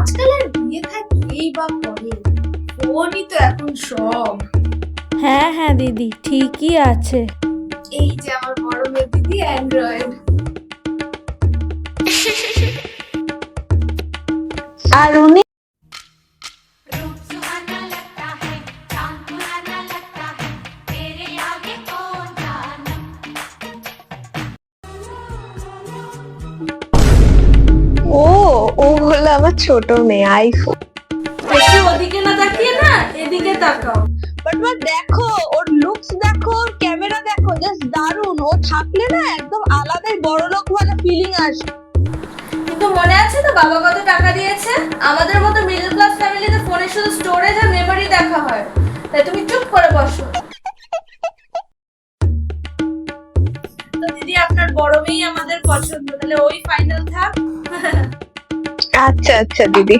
আজকাল আর বিয়ে থাকলেই বা করে, ফোনই তো এখন সব। হ্যাঁ হ্যাঁ দিদি, ঠিকই আছে। এই যে আমার বড় মেয়ে দিদি অ্যান্ড্রয়েড। আর উনি ও ও হলো আমার ছোট মেয়ে আইফোন। বেশি ওদিকে না তাকিয়ে না এদিকে তাকাও। বাট দেখো ওর লুকস, দেখো ওর ক্যামেরা দেখো, জাস্ট দারুণ। ও থাকলে না একদম আলাদাই বড়লোক মানে ফিলিং আসে। কিন্তু মনে আছে তো বাবা কত টাকা দিয়েছে? আমাদের মতো মিডল ক্লাস ফ্যামিলিতে ফোনে শুধু স্টোরেজ আর মেমরি দেখা হয়। তাই তুমি চুপ করে বসো। তো দিদি আপনার বড় মেয়েই আমাদের পছন্দ, তাহলে ওই ফাইনাল থাক। আচ্ছা আচ্ছা দিদি।